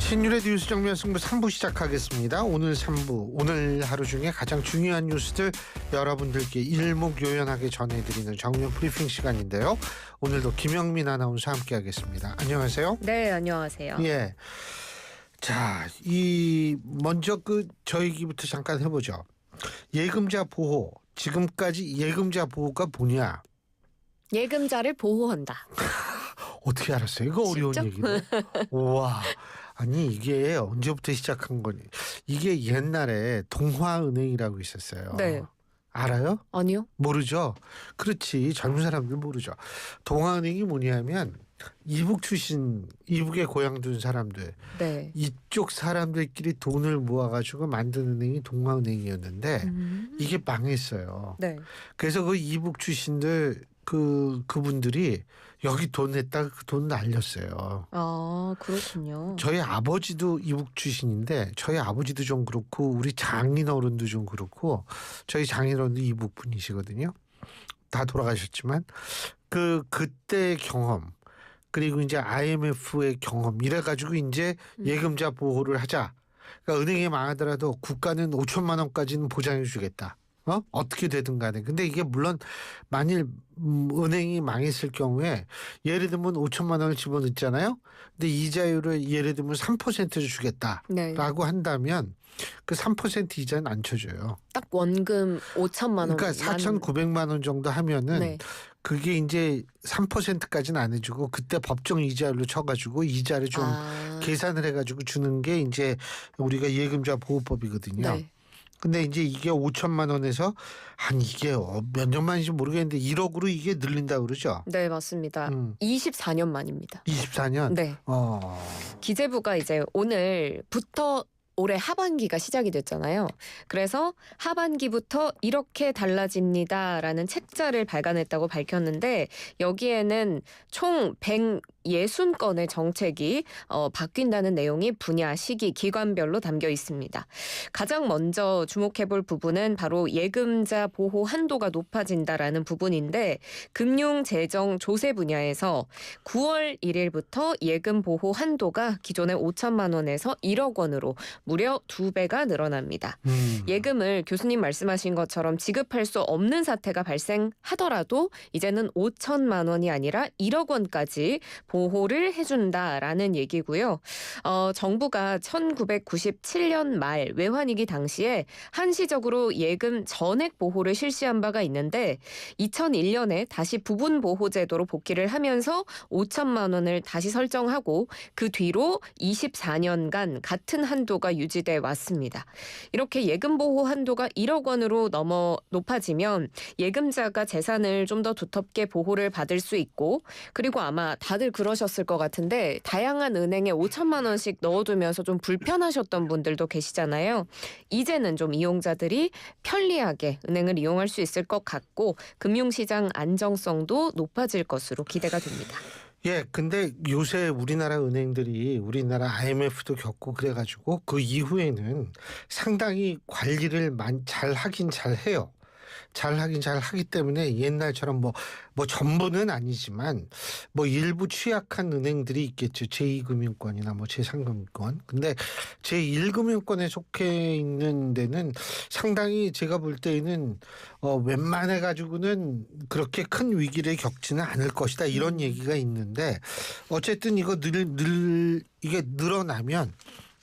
신율의 뉴스 정면 승부 3부 시작하겠습니다. 오늘 3부, 오늘 하루 중에 가장 중요한 뉴스들 여러분들께 일목요연하게 전해드리는 정면 브리핑 시간인데요. 오늘도 김영민 아나운서 함께하겠습니다. 안녕하세요. 네, 안녕하세요. 예. 자, 먼저 저 얘기부터 잠깐 해보죠. 예금자 보호. 지금까지 예금자 보호가 뭐냐? 예금자를 보호한다. 어떻게 알았어요? 이거 어려운 진짜? 얘기를. 우와. 아니 이게 언제부터 시작한 거니? 이게 옛날에 동화은행이라고 있었어요. 네. 알아요? 아니요. 모르죠? 그렇지. 젊은 사람들 모르죠. 동화은행이 뭐냐면 이북 출신, 이북에 고향 둔 사람들, 네. 이쪽 사람들끼리 돈을 모아가지고 만든 은행이 동화은행이었는데 이게 망했어요. 네. 그래서 그 이북 출신들 그분들이 여기 돈 냈다가 그 돈 날렸어요. 아, 그렇군요. 저희 아버지도 이북 출신인데 저희 아버지도 좀 그렇고 우리 장인어른도 좀 그렇고 저희 장인어른도 이북 분이시거든요. 다 돌아가셨지만 그때 경험 그리고 이제 IMF의 경험 이래가지고 이제 예금자 보호를 하자. 그러니까 은행이 망하더라도 국가는 5천만 원까지는 보장해 주겠다. 어떻게 되든 간에. 근데 이게 물론 만일 은행이 망했을 경우에 예를 들면 5천만 원을 집어넣잖아요. 근데 이자율을 예를 들면 3%를 주겠다라고 네. 한다면 그 3% 이자는 안 쳐줘요. 딱 원금 5천만 원. 그러니까 4,900만 원 정도 하면은 네. 그게 이제 3%까지는 안 해주고 그때 법정 이자율로 쳐가지고 이자를 좀 계산을 해가지고 주는 게 이제 우리가 예금자 보호법이거든요. 네. 근데 이제 이게 5천만 원에서 한 이게 몇 년 만인지 모르겠는데 1억으로 이게 늘린다 그러죠? 네, 맞습니다. 24년 만입니다. 24년? 네. 기재부가 이제 오늘부터 올해 하반기가 시작이 됐잖아요. 그래서 하반기부터 이렇게 달라집니다라는 책자를 발간했다고 밝혔는데 여기에는 총 160건의 정책이 바뀐다는 내용이 분야, 시기, 기관별로 담겨 있습니다. 가장 먼저 주목해볼 부분은 바로 예금자 보호 한도가 높아진다라는 부분인데 금융재정 조세 분야에서 9월 1일부터 예금 보호 한도가 기존의 5천만 원에서 1억 원으로 무려 2배가 늘어납니다. 예금을 교수님 말씀하신 것처럼 지급할 수 없는 사태가 발생하더라도 이제는 5천만 원이 아니라 1억 원까지 보호를 해준다라는 얘기고요. 정부가 1997년 말 외환위기 당시에 한시적으로 예금 전액 보호를 실시한 바가 있는데 2001년에 다시 부분 보호 제도로 복귀를 하면서 5천만 원을 다시 설정하고 그 뒤로 24년간 같은 한도가 유지돼 왔습니다. 이렇게 예금 보호 한도가 1억 원으로 높아지면 예금자가 재산을 좀 더 두텁게 보호를 받을 수 있고 그리고 아마 다들 그러셨을 것 같은데 다양한 은행에 5천만 원씩 넣어두면서 좀 불편하셨던 분들도 계시잖아요. 이제는 좀 이용자들이 편리하게 은행을 이용할 수 있을 것 같고 금융시장 안정성도 높아질 것으로 기대가 됩니다. 예, 근데 요새 우리나라 은행들이 우리나라 IMF도 겪고 그래가지고 그 이후에는 상당히 관리를 잘 하긴 잘 해요. 잘 하기 때문에 옛날처럼 뭐 전부는 아니지만 뭐 일부 취약한 은행들이 있겠죠. 제2금융권이나 뭐 제3금융권. 근데 제1금융권에 속해 있는 데는 상당히 제가 볼 때에는 웬만해 가지고는 그렇게 큰 위기를 겪지는 않을 것이다. 이런 얘기가 있는데 어쨌든 이거 이게 늘어나면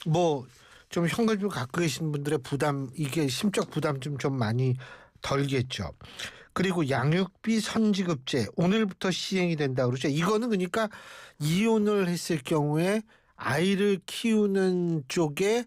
뭐 좀 현금을 갖고 계신 분들의 부담 이게 심적 부담 좀 많이 덜겠죠. 그리고 양육비 선지급제 오늘부터 시행이 된다고 그러죠. 이거는 그러니까 이혼을 했을 경우에 아이를 키우는 쪽에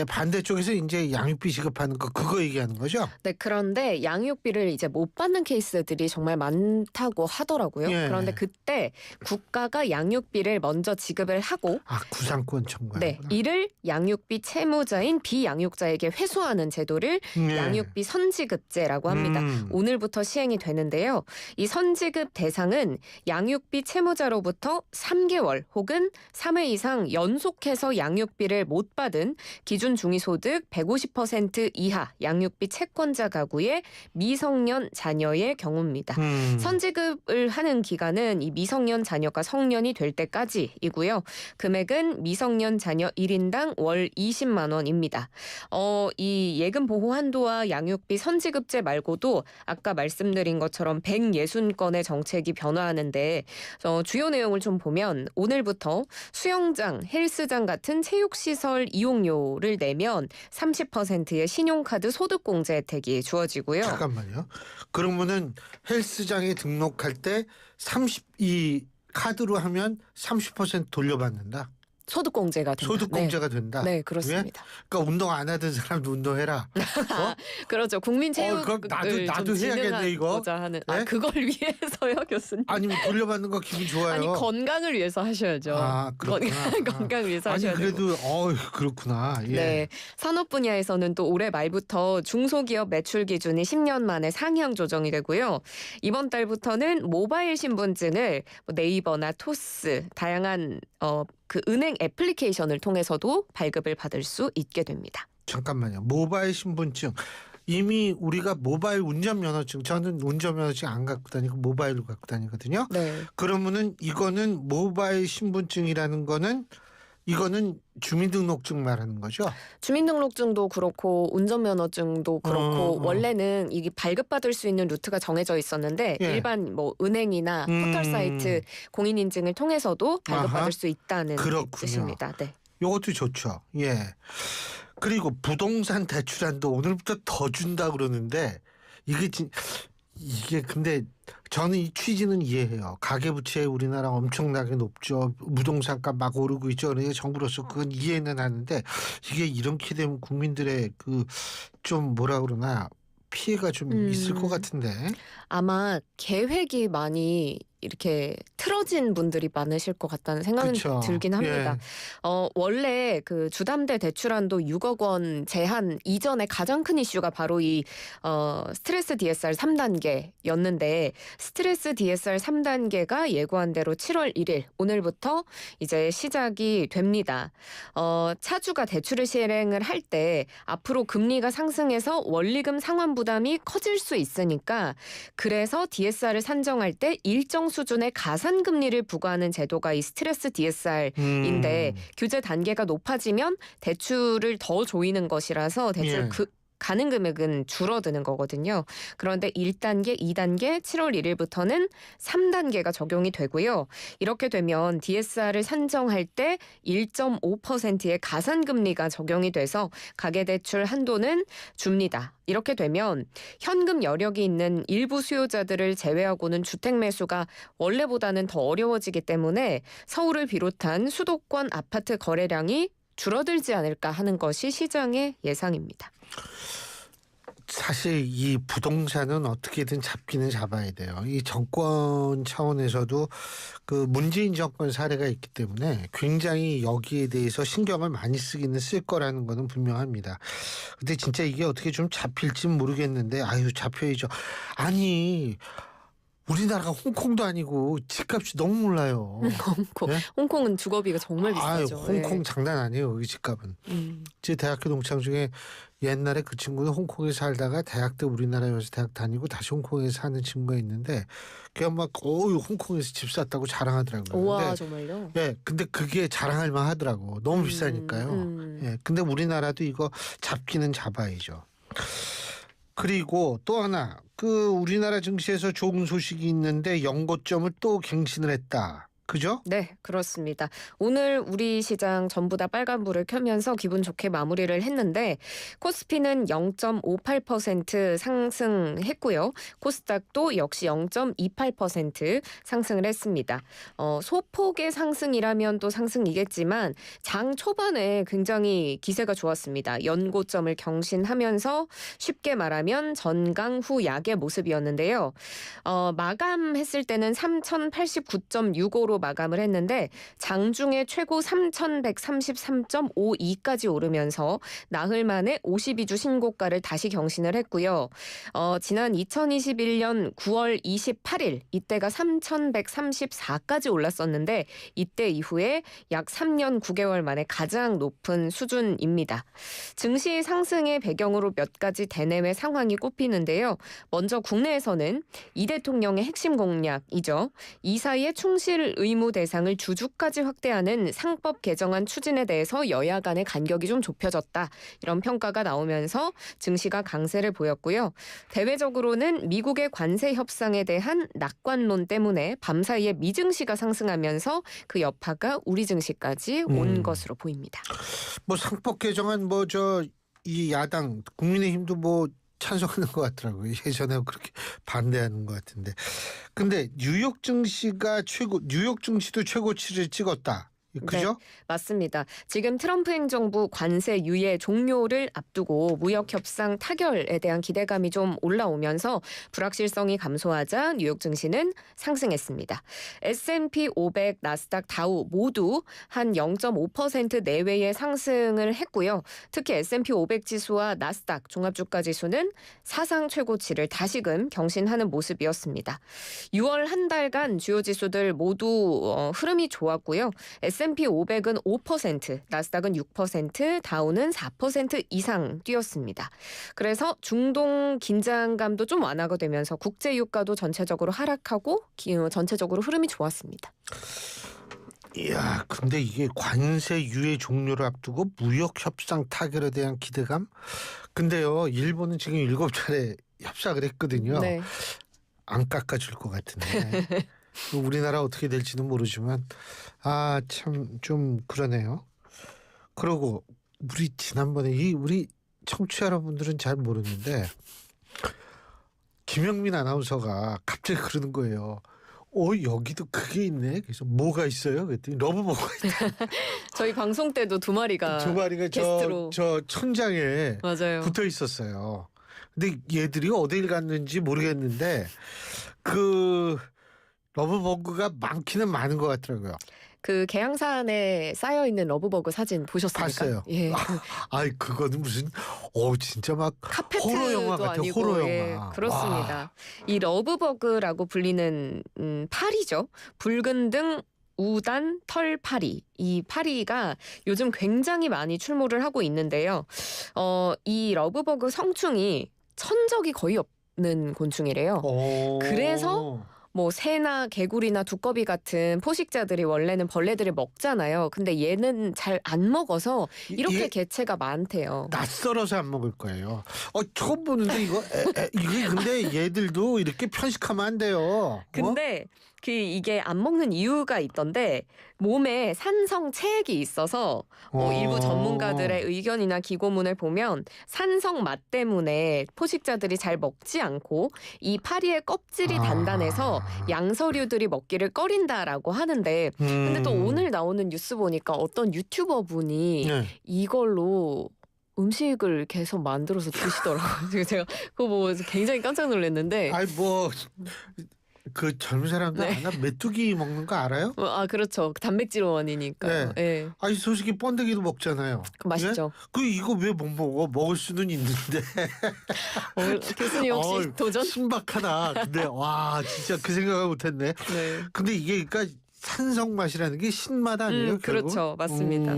반대쪽에서 이제 양육비 지급하는 그거 얘기하는 거죠? 네, 그런데 양육비를 이제 못 받는 케이스들이 정말 많다고 하더라고요. 예. 그런데 그때 국가가 양육비를 먼저 지급을 하고 구상권 청구하는 네, 이를 양육비 채무자인 비양육자에게 회수하는 제도를 양육비 선지급제라고 합니다. 오늘부터 시행이 되는데요. 이 선지급 대상은 양육비 채무자로부터 3개월 혹은 3회 이상 연속해서 양육비를 못 받은 기존 기준 중위소득 150% 이하 양육비 채권자 가구의 미성년 자녀의 경우입니다. 선지급을 하는 기간은 이 미성년 자녀가 성년이 될 때까지이고요. 금액은 미성년 자녀 1인당 월 20만 원입니다. 이 예금 보호 한도와 양육비 선지급제 말고도 아까 말씀드린 것처럼 160건의 정책이 변화하는데 주요 내용을 좀 보면 오늘부터 수영장, 헬스장 같은 체육시설 이용료를 내면 30%의 신용카드 소득공제 혜택이 주어지고요. 잠깐만요. 그러면은 헬스장에 등록할 때 이 카드로 하면 30% 돌려받는다. 소득공제가 된다. 소득공제가 된다. 네, 그렇습니다. 왜? 그러니까 운동 안 하던 사람도 운동해라. 그렇죠. 국민 체육을 그럼 나도 해야겠네 이거. 하는 네? 그걸 위해서요, 교수님. 아니면 돌려받는 거 기분 좋아요. 아니 건강을 위해서 하셔야죠. 그렇구나. 건강을 위해서 하셔야 되고. 그래도 그렇구나. 예. 네, 산업 분야에서는 또 올해 말부터 중소기업 매출 기준이 10년 만에 상향 조정이 되고요. 이번 달부터는 모바일 신분증을 네이버나 토스 다양한 그 은행 애플리케이션을 통해서도 발급을 받을 수 있게 됩니다. 잠깐만요. 모바일 신분증. 이미 우리가 모바일 운전면허증, 저는 운전면허증 안 갖고 다니고 모바일로 갖고 다니거든요. 네. 그러면은 이거는 모바일 신분증이라는 거는 이거는 주민등록증 말하는 거죠? 주민등록증도 그렇고 운전면허증도 그렇고 원래는 이게 발급받을 수 있는 루트가 정해져 있었는데 예. 일반 뭐 은행이나 포털 사이트 공인인증을 통해서도 발급받을 수 있다는 그렇군요. 뜻입니다. 네. 이것도 좋죠. 예. 그리고 부동산 대출한도 오늘부터 더 준다 그러는데 이게 근데 저는 이 취지는 이해해요. 가계부채 우리나라 엄청나게 높죠. 부동산값 막 오르고 있죠. 그러니까 정부로서 그건 이해는 하는데 이게 이렇게 되면 국민들의 그 좀 뭐라 그러나 피해가 좀 있을 것 같은데. 아마 계획이 많이 이렇게 틀어진 분들이 많으실 것 같다는 생각은 그쵸. 들긴 합니다. 예. 원래 그 주담대 대출한도 6억 원 제한 이전에 가장 큰 이슈가 바로 이 스트레스 DSR 3단계였는데 스트레스 DSR 3단계가 예고한 대로 7월 1일 오늘부터 이제 시작이 됩니다. 차주가 대출을 실행을 할 때 앞으로 금리가 상승해서 원리금 상환 부담이 커질 수 있으니까 그래서 DSR을 산정할 때 일정 수준의 가산금리를 부과하는 제도가 이 스트레스 DSR인데 규제 단계가 높아지면 대출을 더 조이는 것이라서 대출 가능 금액은 줄어드는 거거든요. 그런데 1단계, 2단계 7월 1일부터는 3단계가 적용이 되고요. 이렇게 되면 DSR을 산정할 때 1.5%의 가산금리가 적용이 돼서 가계대출 한도는 줍니다. 이렇게 되면 현금 여력이 있는 일부 수요자들을 제외하고는 주택 매수가 원래보다는 더 어려워지기 때문에 서울을 비롯한 수도권 아파트 거래량이 줄어들지 않을까 하는 것이 시장의 예상입니다. 사실 이 부동산은 어떻게든 잡기는 잡아야 돼요. 이 정권 차원에서도 그 문재인 정권 사례가 있기 때문에 굉장히 여기에 대해서 신경을 많이 쓰기는 쓸 거라는 거는 분명합니다. 근데 진짜 이게 어떻게 좀 잡힐지 모르겠는데 잡혀야죠. 아니 우리나라가 홍콩도 아니고 집값이 너무 올라요. 홍콩. 네? 홍콩은 주거비가 정말 비싸죠. 홍콩 장난 아니에요. 여기 집값은. 제 대학교 동창 중에 옛날에 그 친구는 홍콩에 살다가 대학 때 우리나라에 와서 대학 다니고 다시 홍콩에 사는 친구가 있는데 그냥 막 홍콩에서 집 샀다고 자랑하더라고요. 와 정말요? 예, 근데 그게 자랑할 만하더라고. 너무 비싸니까요. 예, 근데 우리나라도 이거 잡기는 잡아야죠. 그리고 또 하나 우리나라 증시에서 좋은 소식이 있는데 연고점을 또 갱신을 했다. 그죠? 네, 그렇습니다. 오늘 우리 시장 전부 다 빨간불을 켜면서 기분 좋게 마무리를 했는데 코스피는 0.58% 상승했고요. 코스닥도 역시 0.28% 상승을 했습니다. 소폭의 상승이라면 또 상승이겠지만 장 초반에 굉장히 기세가 좋았습니다. 연고점을 경신하면서 쉽게 말하면 전강 후 약의 모습이었는데요. 마감했을 때는 3089.65로 위로 마감을 했는데 장중에 최고 3,133.52까지 오르면서 나흘 만에 52주 신고가를 다시 경신을 했고요. 지난 2021년 9월 28일 이때가 3,134까지 올랐었는데 이때 이후에 약 3년 9개월 만에 가장 높은 수준입니다. 증시 상승의 배경으로 몇 가지 대내외 상황이 꼽히는데요. 먼저 국내에서는 이 대통령의 핵심 공약이죠. 이사의 충실 의무 대상을 주주까지 확대하는 상법 개정안 추진에 대해서 여야 간의 간격이 좀 좁혀졌다. 이런 평가가 나오면서 증시가 강세를 보였고요. 대외적으로는 미국의 관세 협상에 대한 낙관론 때문에 밤사이에 미증시가 상승하면서 그 여파가 우리 증시까지 온 것으로 보입니다. 뭐 상법 개정안 이 야당 국민의힘도 뭐 찬성하는 것 같더라고요. 예전에 그렇게 반대하는 것 같은데. 근데 뉴욕 증시도 최고치를 찍었다. 그죠? 네, 맞습니다. 지금 트럼프 행정부 관세 유예 종료를 앞두고 무역 협상 타결에 대한 기대감이 좀 올라오면서 불확실성이 감소하자 뉴욕 증시는 상승했습니다. S&P 500, 나스닥, 다우 모두 한 0.5% 내외의 상승을 했고요. 특히 S&P 500 지수와 나스닥 종합주가 지수는 사상 최고치를 다시금 경신하는 모습이었습니다. 6월 한 달간 주요 지수들 모두 흐름이 좋았고요. S&P 500은 5%, 나스닥은 6%, 다우는 4% 이상 뛰었습니다. 그래서 중동 긴장감도 좀 완화가 되면서 국제 유가도 전체적으로 하락하고 전체적으로 흐름이 좋았습니다. 이야, 근데 이게 관세 유예 종료를 앞두고 무역 협상 타결에 대한 기대감? 근데요, 일본은 지금 7차례 협상을 했거든요. 네. 안 깎아줄 것 같은데. 우리나라 어떻게 될지는 모르지만 참 좀 그러네요. 그리고 우리 지난번에 우리 청취자 여러분들은 잘 모르는데 김영민 아나운서가 갑자기 그러는 거예요. 여기도 그게 있네. 그래서 뭐가 있어요? 그랬더니 러브버거가 있다. 저희 방송 때도 두 마리가 게스트로 저 천장에 맞아요. 붙어 있었어요. 근데 얘들이 어딜 갔는지 모르겠는데 그 러브버그가 많기는 많은 것 같더라고요. 그 계양산에 쌓여 있는 러브버그 사진 보셨습니까? 봤어요. 예. 그거는 무슨 진짜 막 카페트도 호러 영화 같아. 아니고 호러 영화. 예, 그렇습니다. 이 러브버그라고 불리는 파리죠. 붉은 등 우단 털파리. 이 파리가 요즘 굉장히 많이 출몰을 하고 있는데요. 이 러브버그 성충이 천적이 거의 없는 곤충이래요. 그래서 뭐 새나 개구리나 두꺼비 같은 포식자들이 원래는 벌레들을 먹잖아요. 근데 얘는 잘 안 먹어서 이렇게 개체가 많대요. 낯설어서 안 먹을 거예요. 처음 보는데 이게 근데 얘들도 이렇게 편식하면 안 돼요. 근데 이게 안 먹는 이유가 있던데 몸에 산성 체액이 있어서 일부 전문가들의 의견이나 기고문을 보면 산성 맛 때문에 포식자들이 잘 먹지 않고 이 파리의 껍질이 단단해서 양서류들이 먹기를 꺼린다라고 하는데 근데 또 오늘 나오는 뉴스 보니까 어떤 유튜버 분이 이걸로 음식을 계속 만들어서 드시더라고요. 제가 그거 보고 굉장히 깜짝 놀랐는데. 그 젊은 사람들 아나 메뚜기 먹는 거 알아요? 그렇죠. 단백질 원이니까. 네. 예. 솔직히 번데기도 먹잖아요. 맛있죠. 이거 왜 못 먹어? 먹을 수는 있는데. 교수님 혹시 도전? 신박하다. 근데 와 진짜 그 생각을 못했네. 네. 근데 이게 그러니까 산성 맛이라는 게 신맛 아니에요? 결국? 그렇죠. 맞습니다.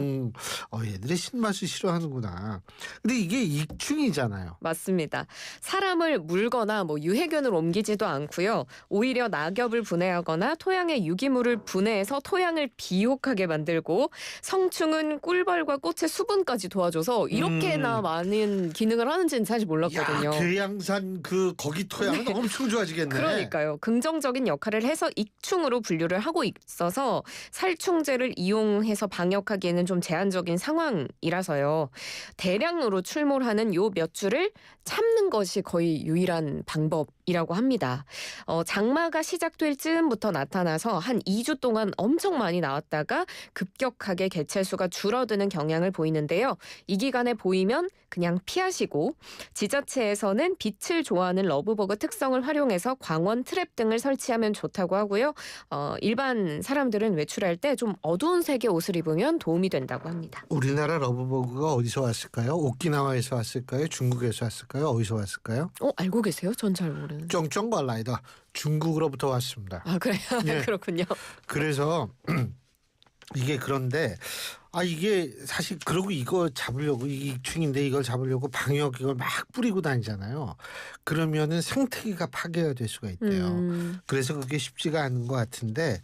얘들이 신맛을 싫어하는구나. 근데 이게 익충이잖아요. 맞습니다. 사람을 물거나 유해균을 옮기지도 않고요. 오히려 낙엽을 분해하거나 토양의 유기물을 분해해서 토양을 비옥하게 만들고 성충은 꿀벌과 꽃의 수분까지 도와줘서 이렇게나 많은 기능을 하는지는 사실 몰랐거든요. 계양산 거기 토양은 엄청 좋아지겠네. 그러니까요. 긍정적인 역할을 해서 익충으로 분류를 하고 있어서 살충제를 이용해서 방역하기에는 좀 제한적인 상황이라서요. 대량으로 출몰하는 요 몇 주를 참는 것이 거의 유일한 방법이라고 합니다. 장마가 시작될 즈음부터 나타나서 한 2주 동안 엄청 많이 나왔다가 급격하게 개체수가 줄어드는 경향을 보이는데요. 이 기간에 보이면 그냥 피하시고 지자체에서는 빛을 좋아하는 러브버그 특성을 활용해서 광원 트랩 등을 설치하면 좋다고 하고요. 일반 있는 사람들은 외출할 때 좀 어두운 색의 옷을 입으면 도움이 된다고 합니다. 우리나라 러브버그가 어디서 왔을까요? 오키나와에서 왔을까요? 중국에서 왔을까요? 어디서 왔을까요? 알고 계세요? 전 잘 모르는. 쫑쫑발라이다. 중국으로부터 왔습니다. 아, 그래요? 예. 그렇군요. 그래서 이게 그런데 이게 사실 그러고 이거 잡으려고 이충인데 이걸 잡으려고 방역 이걸 막 뿌리고 다니잖아요. 그러면은 생태계가 파괴가 될 수가 있대요. 그래서 그게 쉽지가 않은 것 같은데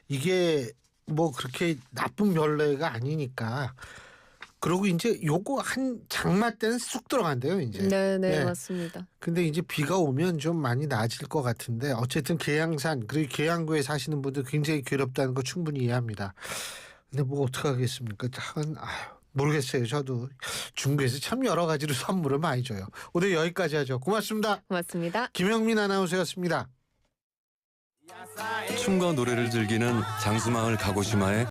이게 뭐 그렇게 나쁜 벌레가 아니니까. 그러고 이제 요거 한 장마 때는 쑥 들어간대요 이제. 네네 예. 맞습니다. 근데 이제 비가 오면 좀 많이 나아질 것 같은데 어쨌든 계양산 그리고 계양구에 사시는 분들 굉장히 괴롭다는 거 충분히 이해합니다. 근데 뭐 어떡하겠습니까? 모르겠어요. 저도 중국에서 참 여러 가지로 선물을 많이 줘요. 오늘 여기까지 하죠. 고맙습니다. 고맙습니다. 김영민 아나운서였습니다. 춤과 노래를 즐기는 장수마을 가고시마의